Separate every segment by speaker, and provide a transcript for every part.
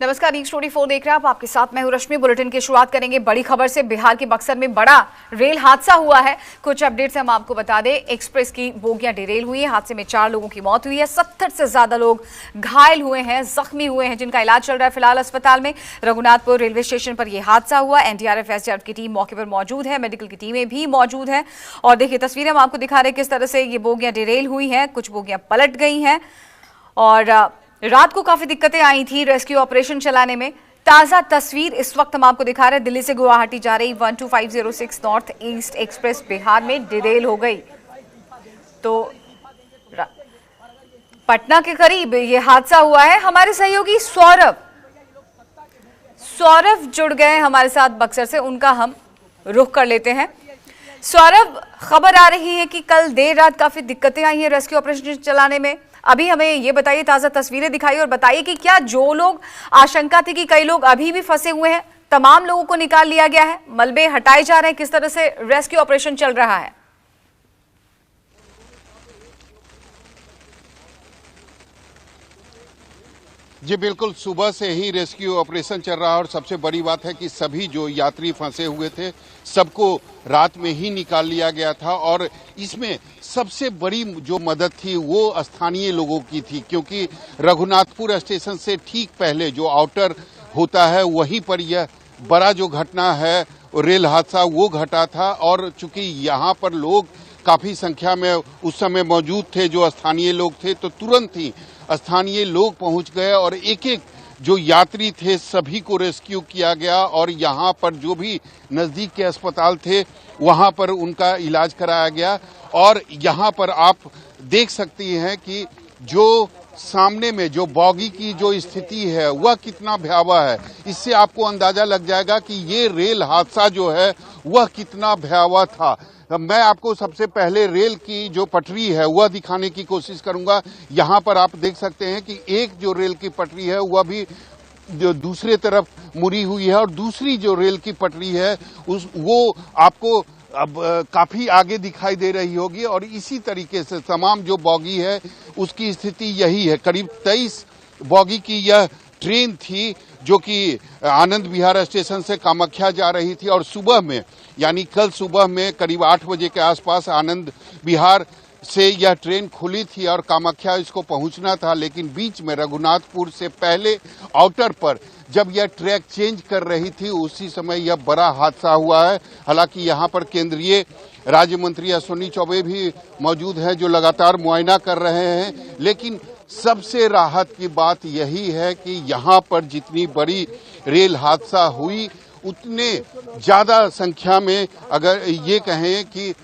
Speaker 1: नमस्कार, न्यूज़ 24 देख रहे हैं आप। आपके साथ मैं हूं रश्मि। बुलेटिन की शुरुआत करेंगे बड़ी खबर से। बिहार के बक्सर में बड़ा रेल हादसा हुआ है। कुछ अपडेट्स हम आपको बता दें। एक्सप्रेस की बोगियां डिरेल हुई है। हादसे में 4 लोगों की मौत हुई है। 70 से ज्यादा लोग घायल हुए हैं, जख्मी हुए हैं, जिनका इलाज चल रहा है फिलहाल अस्पताल में। रघुनाथपुर रेलवे स्टेशन पर यह हादसा हुआ। एनडीआरएफ एसडीआरएफ की टीम मौके पर मौजूद है, मेडिकल की टीमें भी मौजूद है। और देखिए तस्वीरें हम आपको दिखा रहे हैं किस तरह से ये बोगियां डिरेल हुई हैं। कुछ बोगियां पलट गई हैं और रात को काफी दिक्कतें आई थी रेस्क्यू ऑपरेशन चलाने में। ताजा तस्वीर इस वक्त हम आपको दिखा रहे हैं। दिल्ली से गुवाहाटी जा रही 12506 नॉर्थ ईस्ट एक्सप्रेस बिहार में डिरेल हो गई। तो पटना के करीब यह हादसा हुआ है। हमारे सहयोगी सौरभ जुड़ गए हमारे साथ बक्सर से, उनका हम रुख कर लेते हैं। सौरभ, खबर आ रही है कि कल देर रात काफी दिक्कतें आई हैं रेस्क्यू ऑपरेशन चलाने में। अभी हमें ये बताइए, ताजा तस्वीरें दिखाइए और बताइए कि क्या जो लोग आशंका थी कि कई लोग अभी भी फंसे हुए हैं, तमाम लोगों को निकाल लिया गया है, मलबे हटाए जा रहे हैं, किस तरह से रेस्क्यू ऑपरेशन चल रहा है?
Speaker 2: जी बिल्कुल, सुबह से ही रेस्क्यू ऑपरेशन चल रहा है और सबसे बड़ी बात है कि सभी जो यात्री फंसे हुए थे सबको रात में ही निकाल लिया गया था। और इसमें सबसे बड़ी जो मदद थी वो स्थानीय लोगों की थी, क्योंकि रघुनाथपुर स्टेशन से ठीक पहले जो आउटर होता है वहीं पर यह बड़ा जो घटना है रेल हादसा वो घटा था। और चूंकि यहाँ पर लोग काफी संख्या में उस समय मौजूद थे, जो स्थानीय लोग थे, तो तुरंत ही स्थानीय लोग पहुंच गए और एक एक जो यात्री थे सभी को रेस्क्यू किया गया। और यहाँ पर जो भी नजदीक के अस्पताल थे वहां पर उनका इलाज कराया गया। और यहाँ पर आप देख सकती हैं कि जो सामने में जो बॉगी की जो स्थिति है वह कितना भयावह है। इससे आपको अंदाजा लग जाएगा कि ये रेल हादसा जो है वह कितना भयावह था। मैं आपको सबसे पहले रेल की जो पटरी है वह दिखाने की कोशिश करूंगा। यहाँ पर आप देख सकते हैं कि एक जो रेल की पटरी है वह भी जो दूसरे तरफ मुड़ी हुई है और दूसरी जो रेल की पटरी है वो आपको अब काफी आगे दिखाई दे रही होगी। और इसी तरीके से तमाम जो बॉगी है उसकी स्थिति यही है। करीब 23 बॉगी की यह ट्रेन थी जो कि आनंद विहार स्टेशन से कामाख्या जा रही थी। और सुबह में यानी कल सुबह में करीब 8 बजे के आसपास आनंद विहार से यह ट्रेन खुली थी और कामाख्या इसको पहुंचना था। लेकिन बीच में रघुनाथपुर से पहले आउटर पर जब यह ट्रैक चेंज कर रही थी उसी समय यह बड़ा हादसा हुआ है। हालांकि यहाँ पर केंद्रीय राज्य मंत्री अश्विनी चौबे भी मौजूद हैं जो लगातार मुआयना कर रहे हैं। लेकिन सबसे राहत की बात यही है कि यहाँ पर जितनी बड़ी रेल हादसा हुई उतने ज्यादा संख्या में अगर ये कहें कि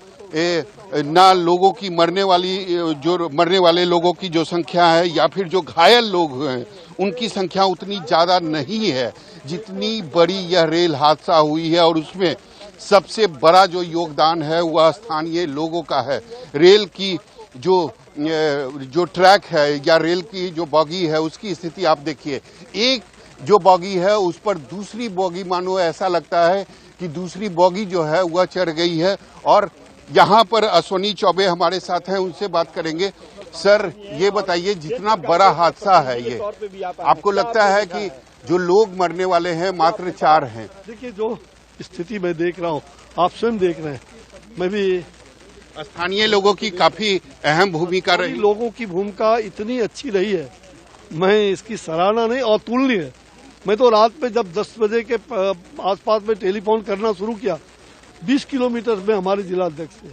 Speaker 2: ना लोगों की मरने वाले लोगों की जो संख्या है या फिर जो घायल लोग हैं उनकी संख्या उतनी ज्यादा नहीं है जितनी बड़ी यह रेल हादसा हुई है। और उसमें सबसे बड़ा जो योगदान है वह स्थानीय लोगों का है। रेल की जो ट्रैक है या रेल की जो बॉगी है उसकी स्थिति आप देखिए। एक जो बॉगी है उस पर दूसरी बॉगी मानो ऐसा लगता है कि दूसरी बॉगी जो है वह चढ़ गई है। और यहाँ पर अश्विनी चौबे हमारे साथ हैं, उनसे बात करेंगे। सर ये बताइए, जितना बड़ा हादसा है ये, आपको लगता है कि जो लोग मरने वाले हैं मात्र 4 हैं?
Speaker 3: देखिए जो स्थिति मैं देख रहा हूँ, आप स्वयं देख रहे हैं, मैं भी
Speaker 2: स्थानीय लोगों की काफी अहम भूमिका रही।
Speaker 3: लोगों की भूमिका इतनी अच्छी रही है, मैं इसकी सराहना नहीं और तुलनीय है। मैं तो रात में जब 10 बजे के आसपास में टेलीफोन करना शुरू किया, 20 किलोमीटर में हमारे जिलाध्यक्ष थे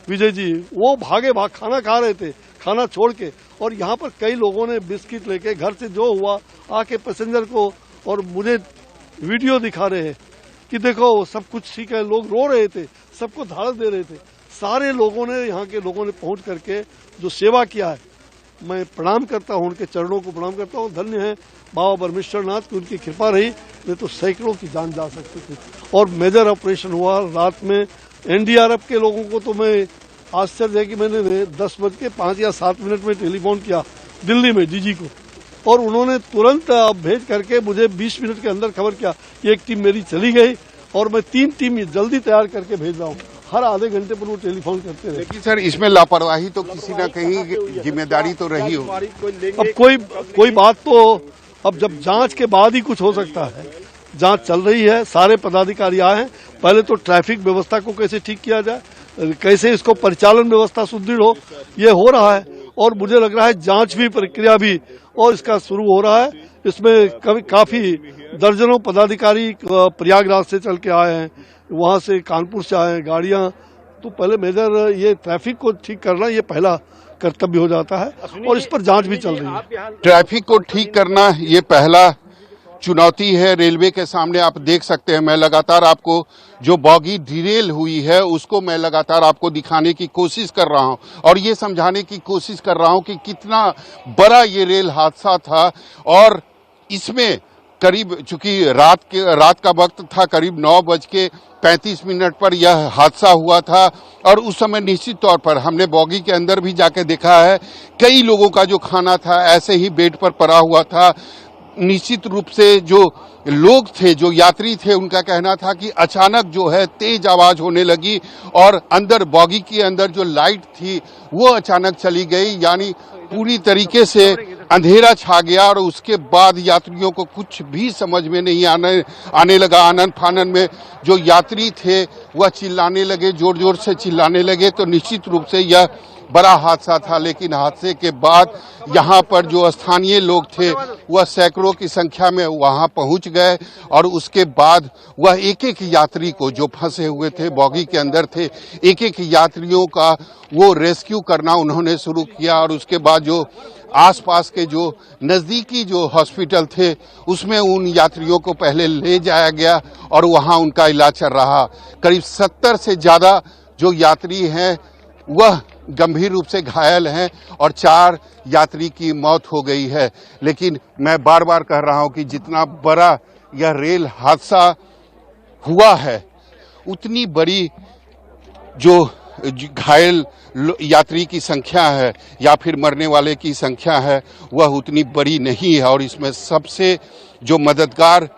Speaker 3: विजय जी, वो भाग खाना खा रहे थे, खाना छोड़ के। और यहाँ पर कई लोगों ने बिस्किट लेके घर से जो हुआ आके पैसेंजर को और मुझे वीडियो दिखा रहे हैं कि देखो सब कुछ ठीक है। लोग रो रहे थे, सबको धाड़स दे रहे थे। सारे लोगों ने, यहाँ के लोगों ने पहुंच करके जो सेवा किया है, मैं प्रणाम करता हूँ, उनके चरणों को प्रणाम करता हूँ। धन्य है बाबा परमेश्वर नाथ की, उनकी कृपा रही, नहीं तो सैकड़ों की जान जा सकती थी। और मेजर ऑपरेशन हुआ रात में। एनडीआरएफ के लोगों को तो मैं आश्चर्य है कि मैंने 10:05 या 7 मिनट में टेलीफोन किया दिल्ली में डीजी को, और उन्होंने तुरंत भेज करके मुझे 20 मिनट के अंदर खबर किया। एक टीम मेरी चली गई और मैं 3 टीम जल्दी तैयार करके भेज रहा हूँ। हर आधे घंटे पर वो टेलीफोन करते रहे।
Speaker 2: लेकिन सर इसमें लापरवाही तो किसी न कहीं जिम्मेदारी तो रही हो।
Speaker 3: अब कोई बात तो अब जब जांच के बाद ही कुछ हो सकता है। जांच चल रही है, सारे पदाधिकारी आए हैं। पहले तो ट्रैफिक व्यवस्था को कैसे ठीक किया जाए, कैसे इसको परिचालन व्यवस्था सुदृढ़ हो, ये हो रहा है। और मुझे लग रहा है जांच भी, प्रक्रिया भी और इसका शुरू हो रहा है। इसमें काफी दर्जनों पदाधिकारी प्रयागराज से चल के आए हैं, वहां से कानपुर से आए हैं गाड़ियां। तो पहले मेजर ये ट्रैफिक को ठीक करना ये पहला कर्तव्य हो जाता है और इस पर जांच भी चल रही है।
Speaker 2: ट्रैफिक को ठीक करना ये पहला चुनौती है रेलवे के सामने। आप देख सकते हैं, मैं लगातार आपको जो बॉगी डिरेल हुई है उसको मैं लगातार आपको दिखाने की कोशिश कर रहा हूं और ये समझाने की कोशिश कर रहा हूं कि कितना बड़ा ये रेल हादसा था। और इसमें करीब, चूंकि रात का वक्त था, करीब 9:35 पर यह हादसा हुआ था और उस समय निश्चित तौर पर हमने बॉगी के अंदर भी जाके देखा है, कई लोगों का जो खाना था ऐसे ही बेड पर पड़ा हुआ था। निश्चित रूप से जो लोग थे, जो यात्री थे, उनका कहना था कि अचानक जो है तेज आवाज होने लगी और अंदर बॉगी के अंदर जो लाइट थी वो अचानक चली गई, यानी पूरी तरीके से अंधेरा छा गया और उसके बाद यात्रियों को कुछ भी समझ में नहीं आने लगा। आनन फानन में जो यात्री थे वह चिल्लाने लगे, जोर जोर से चिल्लाने लगे। तो निश्चित रूप से यह बड़ा हादसा था। लेकिन हादसे के बाद यहाँ पर जो स्थानीय लोग थे वह सैकड़ों की संख्या में वहाँ पहुँच गए और उसके बाद वह एक एक यात्री को, जो फंसे हुए थे बॉगी के अंदर थे, एक एक यात्रियों का वो रेस्क्यू करना उन्होंने शुरू किया। और उसके बाद जो आसपास के जो नजदीकी जो हॉस्पिटल थे उसमें उन यात्रियों को पहले ले जाया गया और वहाँ उनका इलाज चल रहा। करीब 70 से ज्यादा जो यात्री हैं वह गंभीर रूप से घायल हैं और 4 यात्री की मौत हो गई है। लेकिन मैं बार बार कह रहा हूं कि जितना बड़ा यह रेल हादसा हुआ है, उतनी बड़ी जो घायल यात्री की संख्या है या फिर मरने वाले की संख्या है वह उतनी बड़ी नहीं है। और इसमें सबसे जो मददगार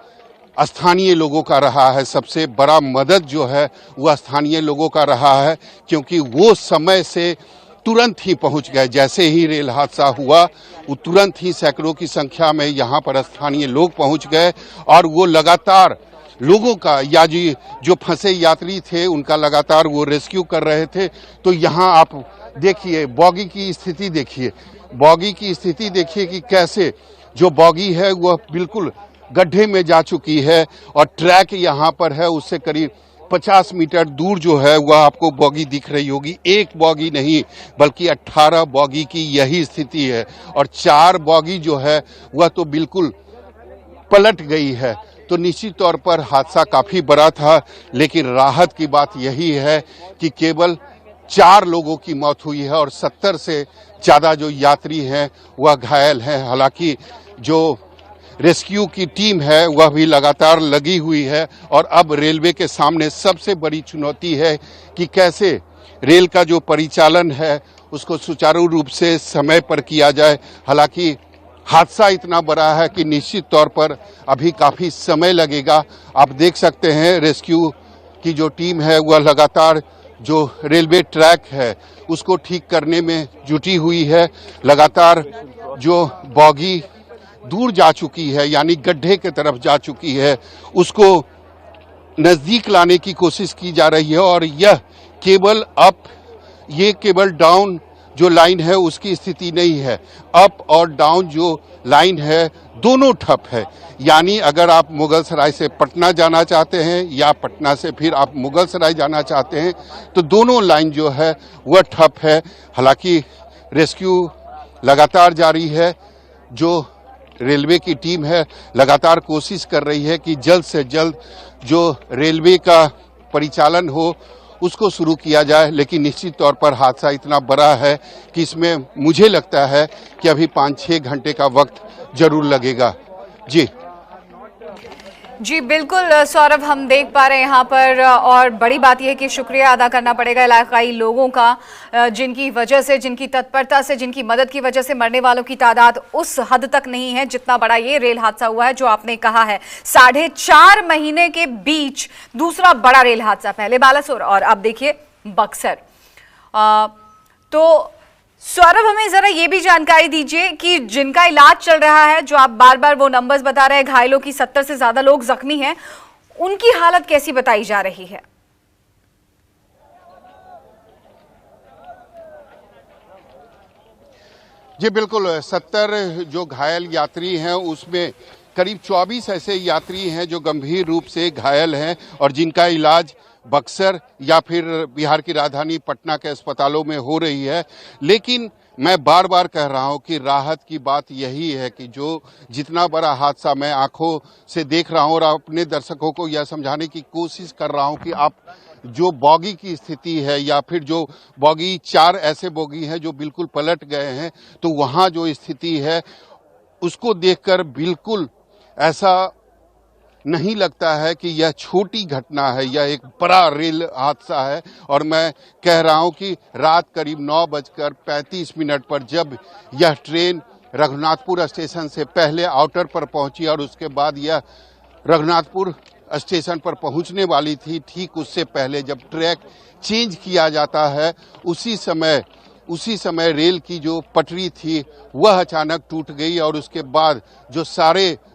Speaker 2: स्थानीय लोगों का रहा है, सबसे बड़ा मदद जो है वह स्थानीय लोगों का रहा है, क्योंकि वो समय से तुरंत ही पहुंच गए। जैसे ही रेल हादसा हुआ वो तुरंत ही सैकड़ों की संख्या में यहाँ पर स्थानीय लोग पहुंच गए और वो लगातार लोगों का, या जो फंसे यात्री थे उनका लगातार वो रेस्क्यू कर रहे थे। तो यहाँ आप देखिए बॉगी की स्थिति, देखिए बॉगी की स्थिति, देखिए कि कैसे जो बॉगी है वह बिल्कुल गड्ढे में जा चुकी है और ट्रैक यहाँ पर है, उससे करीब 50 मीटर दूर जो है वह आपको बॉगी दिख रही होगी। एक बॉगी नहीं बल्कि 18 बॉगी की यही स्थिति है और 4 बॉगी जो है वह तो बिल्कुल पलट गई है। तो निश्चित तौर पर हादसा काफी बड़ा था, लेकिन राहत की बात यही है कि केवल 4 लोगों की मौत हुई है और 70 से ज्यादा जो यात्री हैं वह घायल हैं। हालांकि जो रेस्क्यू की टीम है वह भी लगातार लगी हुई है और अब रेलवे के सामने सबसे बड़ी चुनौती है कि कैसे रेल का जो परिचालन है उसको सुचारू रूप से समय पर किया जाए। हालांकि हादसा इतना बड़ा है कि निश्चित तौर पर अभी काफी समय लगेगा। आप देख सकते हैं रेस्क्यू की जो टीम है वह लगातार जो रेलवे ट्रैक है उसको ठीक करने में जुटी हुई है। लगातार जो बॉगी दूर जा चुकी है, यानी गड्ढे की तरफ जा चुकी है, उसको नजदीक लाने की कोशिश की जा रही है। और यह केवल अप, ये केवल डाउन जो लाइन है उसकी स्थिति नहीं है, अप और डाउन जो लाइन है दोनों ठप है। यानी अगर आप मुगलसराय से पटना जाना चाहते हैं या पटना से फिर आप मुगलसराय जाना चाहते हैं तो दोनों लाइन जो है वह ठप है। हालांकि रेस्क्यू लगातार जारी है। जो रेलवे की टीम है लगातार कोशिश कर रही है कि जल्द से जल्द जो रेलवे का परिचालन हो उसको शुरू किया जाए। लेकिन निश्चित तौर पर हादसा इतना बड़ा है कि इसमें मुझे लगता है कि अभी 5-6 घंटे का वक्त जरूर लगेगा।
Speaker 1: जी बिल्कुल सौरभ, हम देख पा रहे हैं यहाँ पर, और बड़ी बात यह है कि शुक्रिया अदा करना पड़ेगा इलाकाई लोगों का, जिनकी वजह से, जिनकी तत्परता से, जिनकी मदद की वजह से मरने वालों की तादाद उस हद तक नहीं है जितना बड़ा ये रेल हादसा हुआ है जो आपने कहा है। 4.5 महीने के बीच दूसरा बड़ा रेल हादसा, पहले बालासोर और अब देखिए बक्सर। तो सौरभ, हमें जरा ये भी जानकारी दीजिए कि जिनका इलाज चल रहा है, जो आप बार बार वो नंबर्स बता रहे हैं, घायलों की 70 से ज्यादा लोग जख्मी हैं, उनकी हालत कैसी बताई जा रही है?
Speaker 2: जी बिल्कुल, 70 जो घायल यात्री हैं उसमें करीब 24 ऐसे यात्री हैं जो गंभीर रूप से घायल हैं और जिनका इलाज बक्सर या फिर बिहार की राजधानी पटना के अस्पतालों में हो रही है। लेकिन मैं बार बार कह रहा हूं कि राहत की बात यही है कि जो जितना बड़ा हादसा मैं आंखों से देख रहा हूं और अपने दर्शकों को यह समझाने की कोशिश कर रहा हूं कि आप जो बॉगी की स्थिति है या फिर जो बॉगी 4 ऐसे बॉगी हैं जो बिल्कुल पलट गए हैं, तो वहां जो स्थिति है उसको देखकर बिल्कुल ऐसा नहीं लगता है कि यह छोटी घटना है, यह एक बड़ा रेल हादसा है। और मैं कह रहा हूं कि रात करीब 9:35 पर जब यह ट्रेन रघुनाथपुर स्टेशन से पहले आउटर पर पहुंची और उसके बाद यह रघुनाथपुर स्टेशन पर पहुंचने वाली थी, ठीक उससे पहले जब ट्रैक चेंज किया जाता है उसी समय रेल की जो पटरी थी वह अचानक टूट गई और उसके बाद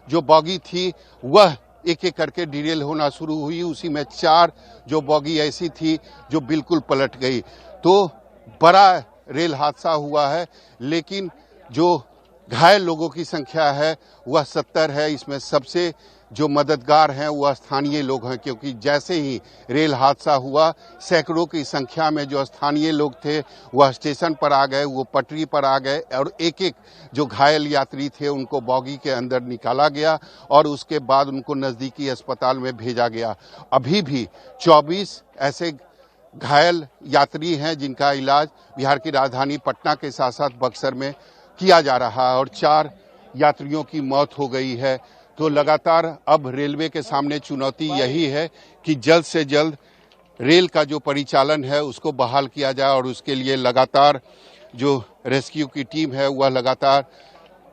Speaker 2: जो बॉगी थी वह एक एक करके डिरेल होना शुरू हुई। उसी में 4 जो बॉगी ऐसी थी जो बिल्कुल पलट गई। तो बड़ा रेल हादसा हुआ है, लेकिन जो घायल लोगों की संख्या है वह 70 है। इसमें सबसे जो मददगार हैं वह स्थानीय लोग हैं, क्योंकि जैसे ही रेल हादसा हुआ सैकड़ों की संख्या में जो स्थानीय लोग थे वह स्टेशन पर आ गए, वो पटरी पर आ गए और एक एक जो घायल यात्री थे उनको बॉगी के अंदर निकाला गया और उसके बाद उनको नजदीकी अस्पताल में भेजा गया। अभी भी 24 ऐसे घायल यात्री हैं जिनका इलाज बिहार की राजधानी पटना के साथ साथ बक्सर में किया जा रहा है और 4 यात्रियों की मौत हो गई है। तो लगातार अब रेलवे के सामने चुनौती यही है कि जल्द से जल्द रेल का जो परिचालन है उसको बहाल किया जाए और उसके लिए लगातार जो रेस्क्यू की टीम है वह लगातार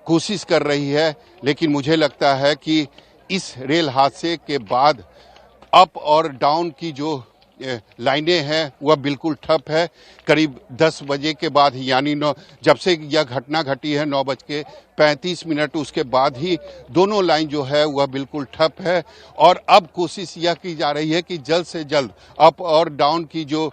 Speaker 2: कोशिश कर रही है। लेकिन मुझे लगता है कि इस रेल हादसे के बाद अप और डाउन की जो लाइनें हैं वह बिल्कुल ठप है। करीब 10 बजे के बाद ही, यानी जब से यह घटना घटी है 9:35 उसके बाद ही दोनों लाइन जो है वह बिल्कुल ठप है और अब कोशिश यह की जा रही है कि जल्द से जल्द अप और डाउन की जो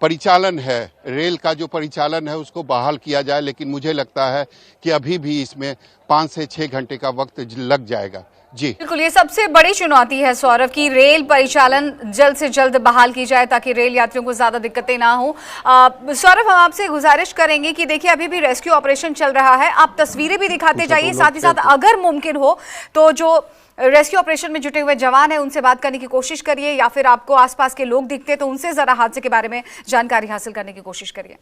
Speaker 2: परिचालन है, रेल का जो परिचालन है उसको बहाल किया जाए। लेकिन मुझे लगता है कि अभी भी इसमें 5 से 6 घंटे का वक्त लग जाएगा। जी
Speaker 1: बिल्कुल, ये सबसे बड़ी चुनौती है सौरभ की रेल परिचालन जल्द से जल्द बहाल की जाए ताकि रेल यात्रियों को ज्यादा दिक्कतें ना हो। सौरभ, हम आपसे गुजारिश करेंगे कि देखिए अभी भी रेस्क्यू ऑपरेशन चल रहा है, आप तस्वीरें भी दिखाते जाइए, साथ ही साथ अगर मुमकिन हो तो जो रेस्क्यू ऑपरेशन में जुटे हुए जवान हैं उनसे बात करने की कोशिश करिए या फिर आपको आसपास के लोग दिखते तो उनसे जरा हादसे के बारे में जानकारी हासिल करने की कोशिश करिए।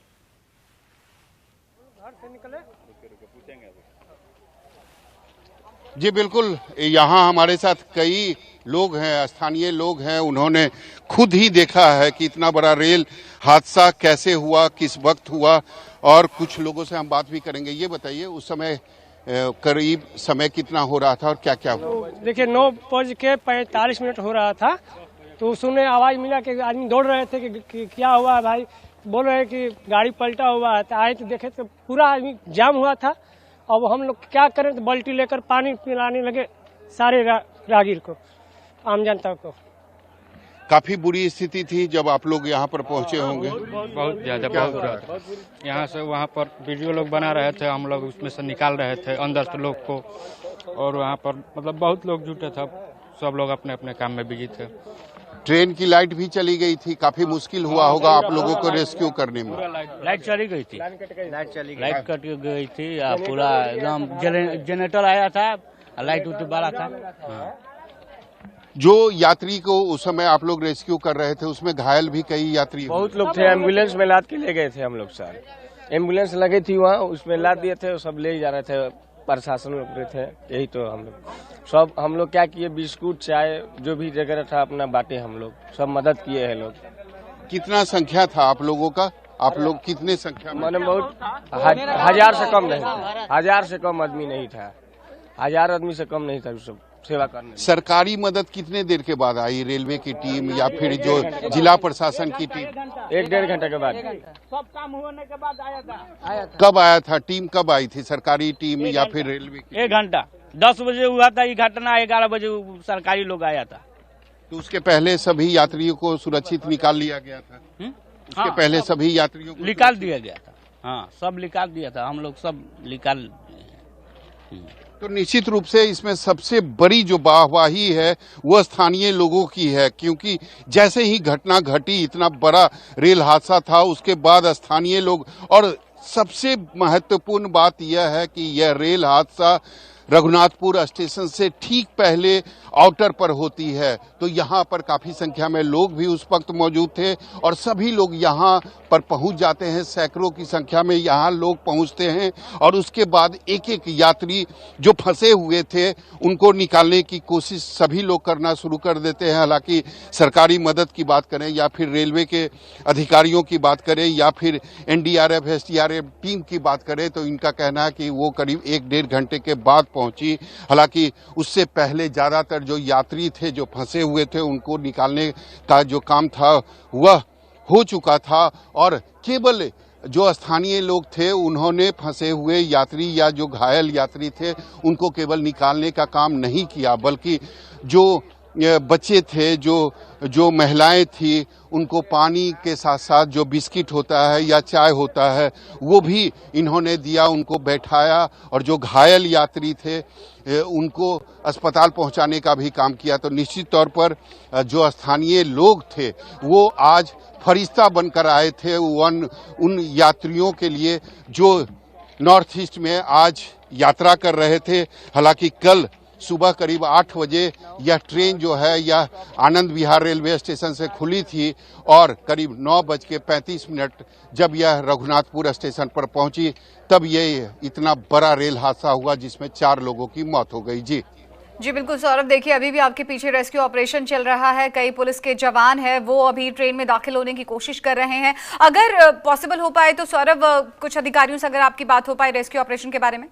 Speaker 2: जी बिल्कुल, यहाँ हमारे साथ कई लोग हैं, स्थानीय लोग हैं, उन्होंने खुद ही देखा है कि इतना बड़ा रेल हादसा कैसे हुआ, किस वक्त हुआ और कुछ लोगों से हम बात भी करेंगे। ये बताइए उस समय करीब समय कितना हो रहा था और क्या क्या हुआ?
Speaker 4: देखिए 9:45 हो रहा था तो सुने आवाज मिला कि आदमी दौड़ रहे थे कि क्या हुआ भाई, बोल रहे कि गाड़ी पलटा हुआ है। तो आए तो देखे तो पूरा आदमी जाम हुआ था। अब हम लोग क्या करें तो बाल्टी लेकर पानी पिलाने लगे सारे राहगीर को, आम जनता को।
Speaker 2: काफी बुरी स्थिति थी जब आप लोग यहाँ पर पहुँचे होंगे।
Speaker 5: बहुत ज्यादा, बहुत बुरा था। यहाँ से वहाँ पर वीडियो लोग बना रहे थे, हम लोग उसमें से निकाल रहे थे अंदर से लोग को, और वहाँ पर मतलब बहुत लोग जुटे थे, सब लोग अपने अपने काम में बिजी थे।
Speaker 2: ट्रेन की लाइट भी चली गई थी, काफी मुश्किल हुआ होगा आप लोगों को रेस्क्यू करने में।
Speaker 5: लाइट चली गई थी, लाइट कट गई थी, पूरा एकदम जनरेटर आया था, लाइट बड़ा था।
Speaker 2: जो यात्री को उस समय आप लोग रेस्क्यू कर रहे थे उसमें घायल भी कई यात्री
Speaker 6: बहुत लोग थे। एम्बुलेंस में लाद के ले गए थे हम लोग, सारे एम्बुलेंस लगे थी वहाँ, उसमें लाद दिए थे, सब ले जा रहे थे, प्रशासन लोग थे। यही तो हम लोग क्या किए, बिस्कुट चाय जो भी वगैरह था अपना बांटे, हम लोग सब मदद किए हैं लोग।
Speaker 2: कितना संख्या था आप लोगों का? आप लोग कितने संख्या में?
Speaker 6: मैंने बहुत 1000 से कम नहीं था, 1000 से कम आदमी नहीं था। 1000 आदमी से कम नहीं था सब सेवा करने।
Speaker 2: सरकारी मदद कितने देर के बाद आई? रेलवे की टीम या फिर जो जिला प्रशासन की टीम?
Speaker 6: 1-1.5 घंटे के बाद।
Speaker 4: सब काम होने के बाद आया था।
Speaker 2: कब आया था? टीम कब आई थी? सरकारी टीम या फिर रेलवे की?
Speaker 7: 1 घंटा 10 बजे हुआ था ये घटना, 11 बजे सरकारी लोग आया था।
Speaker 2: तो उसके पहले सभी यात्रियों को सुरक्षित निकाल लिया गया था? उसके पहले सभी यात्रियों को
Speaker 7: निकाल दिया गया था। हाँ, सब निकाल दिया था, हम लोग सब निकाल।
Speaker 2: तो निश्चित रूप से इसमें सबसे बड़ी जो वाहवाही है वो स्थानीय लोगों की है, क्योंकि जैसे ही घटना घटी, इतना बड़ा रेल हादसा था, उसके बाद स्थानीय लोग, और सबसे महत्वपूर्ण बात यह है कि यह रेल हादसा रघुनाथपुर स्टेशन से ठीक पहले आउटर पर होती है। तो यहाँ पर काफी संख्या में लोग भी उस वक्त मौजूद थे और सभी लोग यहाँ पर पहुंच जाते हैं। सैकड़ों की संख्या में यहाँ लोग पहुंचते हैं और उसके बाद एक एक यात्री जो फंसे हुए थे उनको निकालने की कोशिश सभी लोग करना शुरू कर देते हैं। हालांकि सरकारी मदद की बात करें या फिर रेलवे के अधिकारियों की बात करें या फिर एनडीआरएफ एसडीआरएफ टीम की बात करें तो इनका कहना है कि वो करीब 1-1.5 घंटे के बाद पहुंची। हालांकि उससे पहले ज्यादातर जो यात्री थे जो फंसे हुए थे उनको निकालने का जो काम था वह हो चुका था और केवल जो स्थानीय लोग थे उन्होंने फंसे हुए यात्री या जो घायल यात्री थे उनको केवल निकालने का काम नहीं किया, बल्कि जो बच्चे थे, जो महिलाएं थी, उनको पानी के साथ साथ जो बिस्किट होता है या चाय होता है वो भी इन्होंने दिया, उनको बैठाया और जो घायल यात्री थे उनको अस्पताल पहुंचाने का भी काम किया। तो निश्चित तौर पर जो स्थानीय लोग थे वो आज फरिश्ता बनकर आए थे उन यात्रियों के लिए जो नॉर्थ ईस्ट में आज यात्रा कर रहे थे। हालांकि कल सुबह करीब 8 बजे यह ट्रेन जो है यह आनंद विहार रेलवे स्टेशन से खुली थी और करीब 9:35 जब यह रघुनाथपुर स्टेशन पर पहुंची तब ये इतना बड़ा रेल हादसा हुआ जिसमें 4 लोगों की मौत हो गई। जी
Speaker 1: बिल्कुल सौरभ, देखिए अभी भी आपके पीछे रेस्क्यू ऑपरेशन चल रहा है। कई पुलिस के जवान हैं वो अभी ट्रेन में दाखिल होने की कोशिश कर रहे हैं। अगर पॉसिबल हो पाए तो सौरभ कुछ अधिकारियों से अगर आपकी बात हो पाए रेस्क्यू ऑपरेशन के बारे में।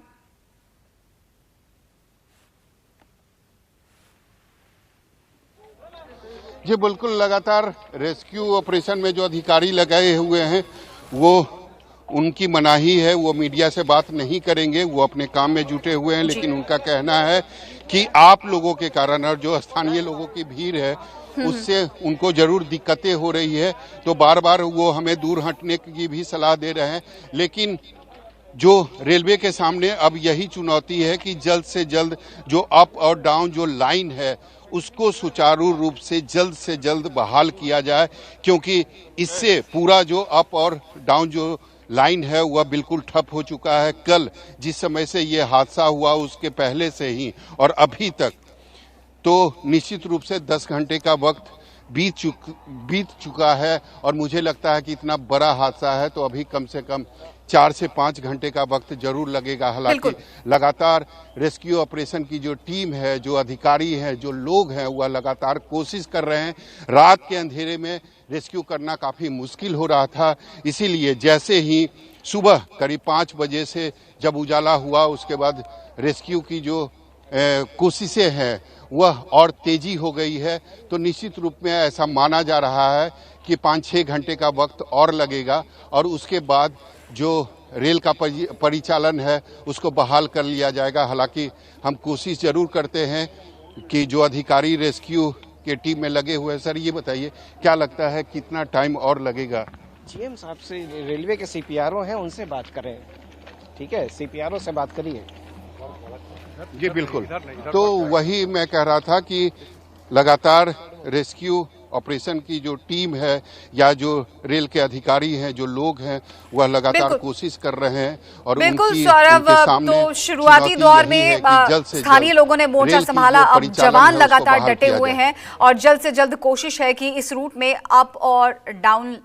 Speaker 2: जी बिल्कुल, लगातार रेस्क्यू ऑपरेशन में जो अधिकारी लगाए हुए हैं वो उनकी मनाही है, वो मीडिया से बात नहीं करेंगे, वो अपने काम में जुटे हुए हैं। लेकिन उनका कहना है कि आप लोगों के कारण और जो स्थानीय लोगों की भीड़ है उससे उनको जरूर दिक्कतें हो रही है, तो बार बार वो हमें दूर हटने की भी सलाह दे रहे हैं। लेकिन जो रेलवे के सामने अब यही चुनौती है कि जल्द से जल्द जो अप और डाउन जो लाइन है उसको सुचारू रूप से जल्द बहाल किया जाए, क्योंकि इससे पूरा जो अप और डाउन जो लाइन है वह बिल्कुल ठप हो चुका है। कल जिस समय से ये हादसा हुआ उसके पहले से ही और अभी तक तो निश्चित रूप से 10 घंटे का वक्त बीत चुका है और मुझे लगता है कि इतना बड़ा हादसा है तो अभी कम से कम 4 से 5 घंटे का वक्त जरूर लगेगा। हालांकि लगातार रेस्क्यू ऑपरेशन की जो टीम है, जो अधिकारी हैं, जो लोग हैं वह लगातार कोशिश कर रहे हैं। रात के अंधेरे में रेस्क्यू करना काफी मुश्किल हो रहा था, इसीलिए जैसे ही सुबह करीब 5 बजे से जब उजाला हुआ उसके बाद रेस्क्यू की जो कोशिशें हैं वह और तेजी हो गई है। तो निश्चित रूप में ऐसा माना जा रहा है कि 5-6 घंटे का वक्त और लगेगा और उसके बाद जो रेल का परिचालन है उसको बहाल कर लिया जाएगा। हालांकि हम कोशिश जरूर करते हैं कि जो अधिकारी रेस्क्यू के टीम में लगे हुए हैं, सर ये बताइए क्या लगता है कितना टाइम और लगेगा?
Speaker 8: जीएम साहब से रेलवे के सीपीआरओ हैं उनसे बात करें, ठीक है, सीपीआरओ से बात करिए।
Speaker 2: जी बिल्कुल, तो वही मैं कह रहा था कि लगातार रेस्क्यू ऑपरेशन की जो टीम है या जो रेल के अधिकारी हैं, जो लोग हैं वह लगातार कोशिश कर रहे हैं और
Speaker 1: बिल्कुल सौरभ, तो शुरुआती दौर में स्थानीय लोगों ने मोर्चा संभाला, अब जवान लगातार डटे हुए हैं और जल्द से जल्द कोशिश है कि इस रूट में अप और डाउन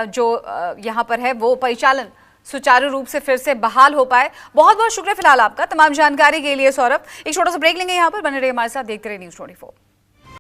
Speaker 1: जो यहाँ पर है वो परिचालन सुचारू रूप से फिर से बहाल हो पाए। बहुत बहुत शुक्रिया फिलहाल आपका तमाम जानकारी के लिए सौरभ। एक छोटा सा ब्रेक लेंगे यहाँ पर, बने रहिए हमारे साथ, देखते रहिए News 24।